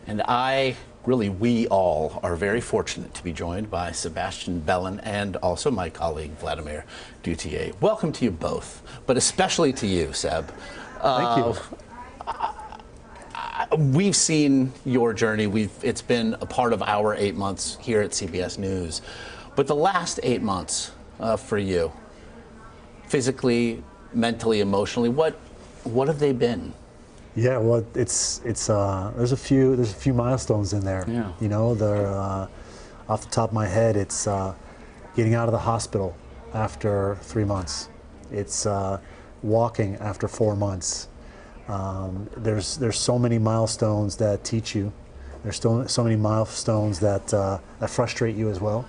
And we all are very fortunate to be joined by Sebastian Bellin and also my colleague, Vladimir Dutier. Welcome to you both, but especially to you, Seb. Thank you. We've seen your journey. It's been a part of our 8 months here at CBS News. But the last 8 months for you, physically, mentally, emotionally, what have they been? Yeah, well, there's a few milestones in there. Yeah. You know, they're off the top of my head, it's getting out of the hospital after 3 months. It's walking after 4 months. There's so many milestones that teach you. There's still so many milestones that frustrate you as well.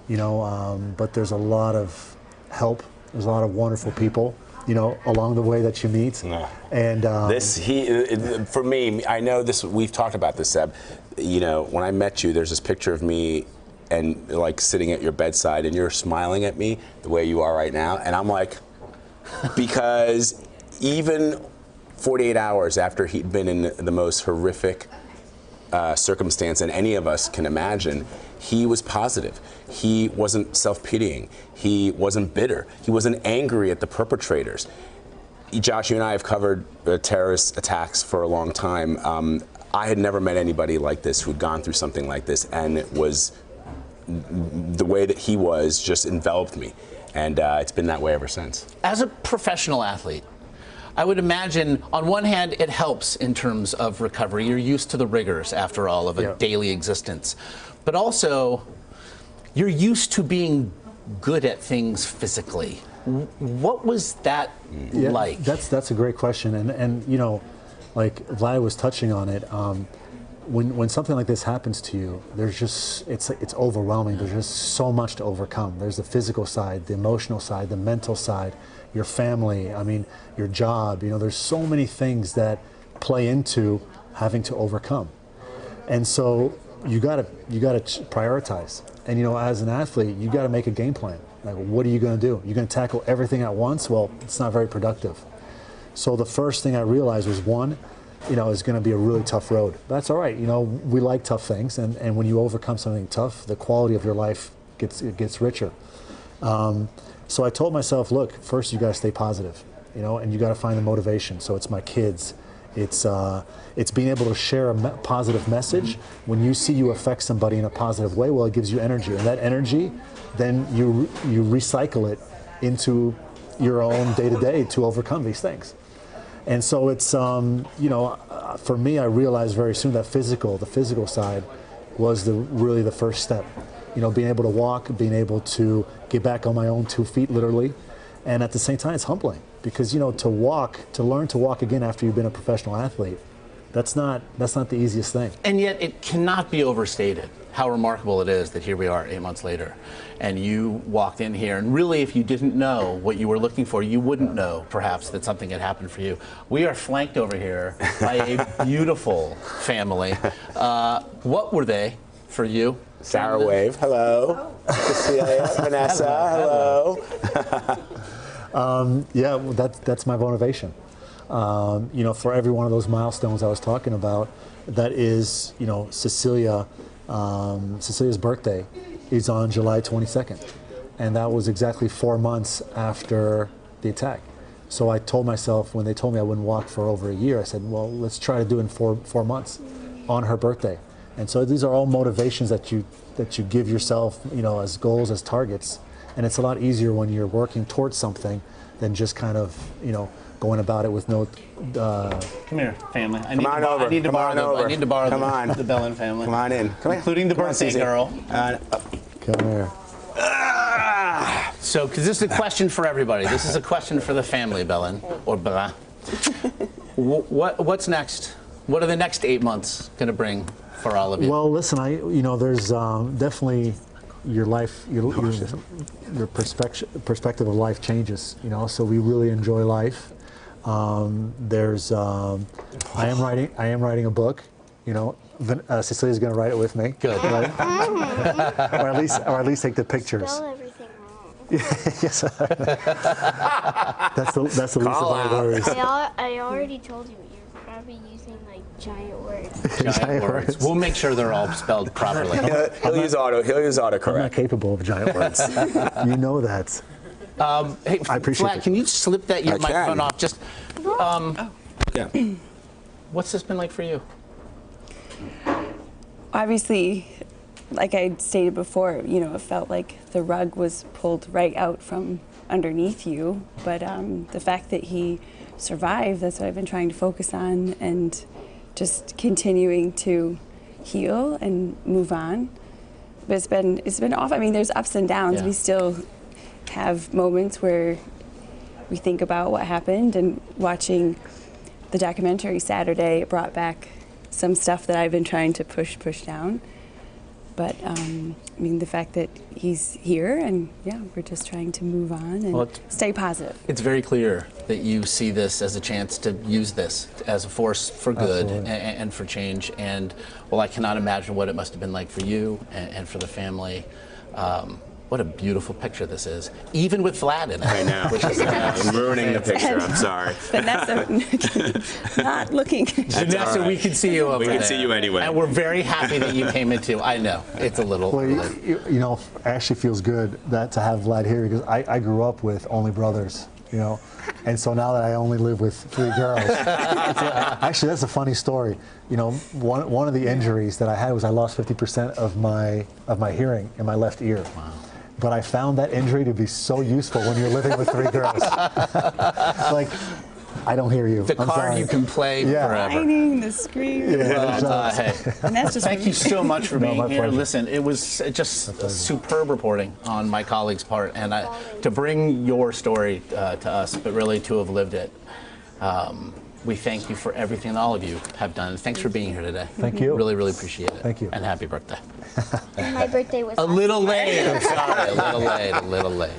You know, but there's a lot of help. There's a lot of wonderful people, you know, along the way that you meet. Yeah. And for me, I know this. We've talked about this, Seb. You know, when I met you, there's this picture of me and like sitting at your bedside, and you're smiling at me the way you are right now, and I'm like, because even 48 hours after he'd been in the most horrific circumstance that any of us can imagine, he was positive. He wasn't self-pitying. He wasn't bitter. He wasn't angry at the perpetrators. Josh, you and I have covered terrorist attacks for a long time. I had never met anybody like this who'd gone through something like this, and it was the way that he was just enveloped me, and it's been that way ever since. As a professional athlete, I would imagine, on one hand, it helps in terms of recovery. You're used to the rigors, after all, of a daily existence. But also, you're used to being good at things physically. What was that like? That's a great question. And you know, like Vlad was touching on it, when something like this happens to you, there's just, it's overwhelming. There's just so much to overcome. There's the physical side, the emotional side, the mental side, your family, I mean, your job. You know, there's so many things that play into having to overcome. And so you gotta prioritize. And you know, as an athlete, you gotta make a game plan. Like, what are you gonna do? You're gonna tackle everything at once? Well, it's not very productive. So the first thing I realized was, one, you know, it's gonna be a really tough road. But that's all right. You know, we like tough things, and when you overcome something tough, the quality of your life gets richer. So I told myself, look, first you gotta stay positive, you know, and you gotta find the motivation. So it's my kids. It's being able to share a positive message. When you see you affect somebody in a positive way, well, it gives you energy, and that energy, then you recycle it into your own day-to-day to overcome these things. And so it's, you know, for me, I realized very soon that the physical side was really the first step. You know, being able to walk, being able to get back on my own 2 feet, literally, and at the same time, it's humbling. Because, you know, to learn to walk again after you've been a professional athlete, that's not the easiest thing. And yet it cannot be overstated how remarkable it is that here we are 8 months later, and you walked in here, and really, if you didn't know what you were looking for, you wouldn't know, perhaps, that something had happened for you. We are flanked over here by a beautiful family. What were they for you? Sarah Wave, hello. Cecilia, Vanessa, hello. Yeah, well, that's my motivation. You know, for every one of those milestones I was talking about, that is, you know, Cecilia's birthday is on July 22nd. And that was exactly 4 months after the attack. So I told myself, when they told me I wouldn't walk for over a year, I said, well, let's try to do it in four months on her birthday. And so these are all motivations that you give yourself, you know, as goals, as targets. And it's a lot easier when you're working towards something than just kind of, you know, going about it with no. Come here, family. I need to borrow the Bellin family. Come on in. Come including the birthday girl. Come here. So, because this is a question for everybody. This is a question for the family, Bellin, or Bellin. What's next? What are the next 8 months going to bring for all of you? Well, listen, you know, there's definitely your life, your perspective of life changes. You know, so we really enjoy life. I am writing a book. You know, Cecilia's going to write it with me. Good. Right? or at least take the pictures. Spell everything wrong. Yes. That's the least of my worries. I already told you you're probably using like giant words. Giant words. We'll make sure they're all spelled properly. He'll use autocorrect. I'm not capable of giant words. You know that. Hey, I appreciate Vlad, it. can you slip that your I can. microphone off? Just, Yeah. what's this been like for you? Obviously, like I stated before, it felt like the rug was pulled right out from underneath you. But the fact that he survived, that's what I've been trying to focus on, and just continuing to heal and move on. But it's been off. I mean, there's ups and downs. Yeah. We still have moments where we think about what happened, and watching the documentary Saturday, it brought back some stuff that I've been trying to push down. But I mean, the fact that he's here, and we're just trying to move on and stay positive. It's very clear that you see this as a chance to use this as a force for good and for change. And I cannot imagine what it must have been like for you and for the family. What a beautiful picture this is, even with Vlad in it. I know. Which is, I'm ruining the picture. I'm sorry. Vanessa, not looking. Vanessa, right. we can see you over there. We can see you anyway. And we're very happy that you came in too. I know, it's a little. Well, it actually feels good that to have Vlad here, because I grew up with only brothers, and so now that I only live with 3 girls, actually that's a funny story. One of the injuries that I had was I lost 50% of my hearing in my left ear. Wow. But I found that injury to be so useful when you're living with 3 girls. Like, I don't hear you. The I'm card sorry. you can play forever. Whining, the scream. Hey, And that's just thank you so much for being my here. pleasure. Listen, it was just superb reporting on my colleague's part, and to bring your story to us, but really to have lived it. We thank you for everything that all of you have done. Thanks for being here today. Thank you. Really, really appreciate it. Thank you. And happy birthday. And my birthday was A little late. I'm sorry. A little late.